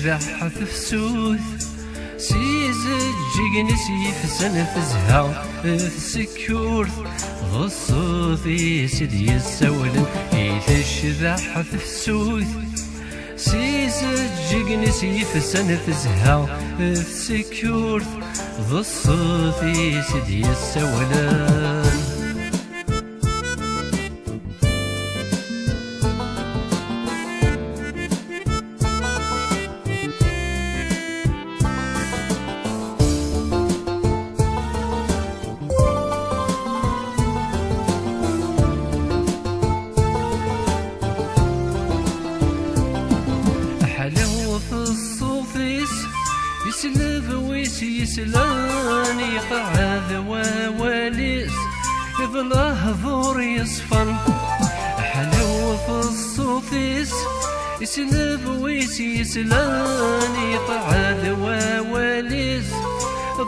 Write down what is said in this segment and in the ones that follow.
تشذح تفسوث سيزجيق نسيف سنة زها تسكورث غصوثي سيدي السولن تشذح تفسوث سيزجيق نسيف سنة زها تسكورث غصوثي سيدي السولن يسلف ويسلان يقعد وواليس يظله ظور يصفن حلو في الصوفيس يسلف ويسلان يقعد وواليس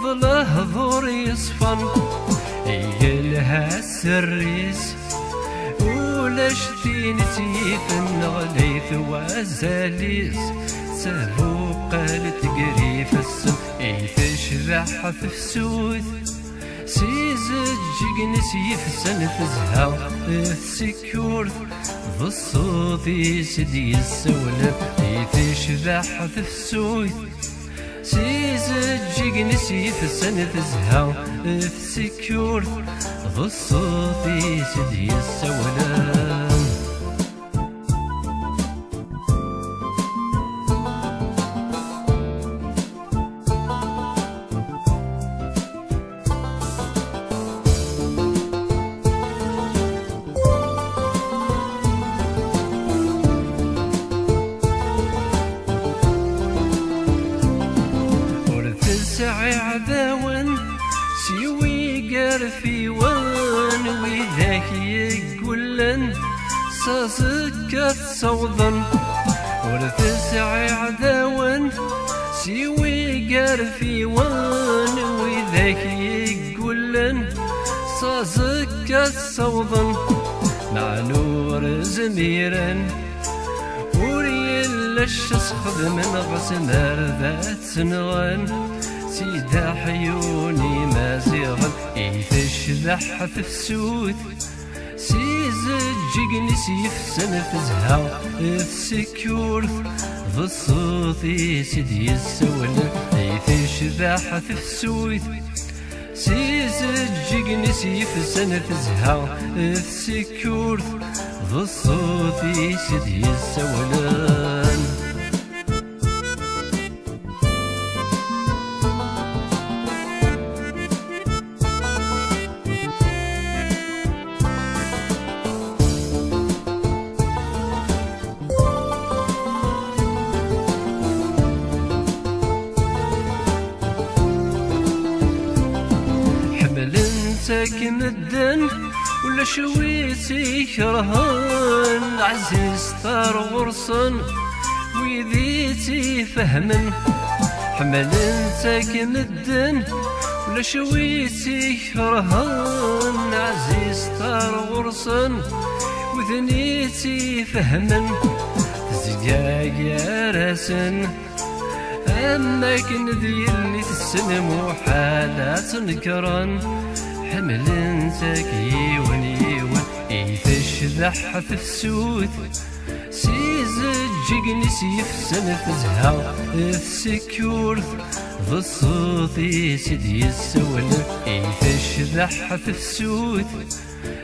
ظله ظور يصفن يلها السريس ولاش في نسيف النغليث وزاليس سافو قالت قريف السم تشذح في السوث سيزجيق نسيف سنة زها تسكورث بالصوت سدي السولف تشذح في السوث سيزجيق نسيف سنة زها تسكورث بالصوت سدي السولف سعي عداون سيوي قارفي وان وذاك يقولن ساسك تصوضن ورث سعي عداون سيوي قارفي وان وذاك يقولن ساسك تصوضن مع نور زميرا وريلاش تسخذ من غسمار ذات سنغان سيدا حيوني مازيغن تشذح في السوث سيزجيق نسيف سنة زها تسكورث بالصوت سيدي السولن تشذح في السوث سيزجيق نسيف سنة زها تسكورث بالصوت سيدي السولن كمدن ولا شويتي كرهان عزيز طار غرصن ويذيتي فهمن حمل انت كمدن ولا شويتي كرهان عزيز طار غرصن وذنيتي فهمن زقاق يا راسن اما كندي اللي تسلم وحالات نكران حمل انتك يون يون تشذح في السوث سيزجيق نسيف سنة زها تسكورث بالصوت سيدي السولف تشذح في السوث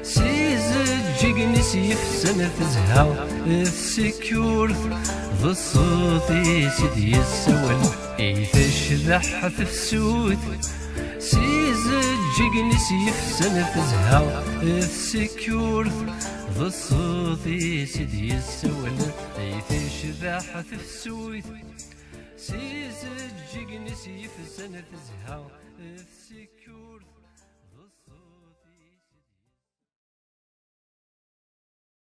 سيزجيق نسيف سنة زها تسكورث بالصوت سيدي السولف تشذح في السوث سيزجيق نسيف سنة زها تسكورث بالصوت سيدي السولف تشذح في السوث سيزجيق نسيف سنة زها تسكورث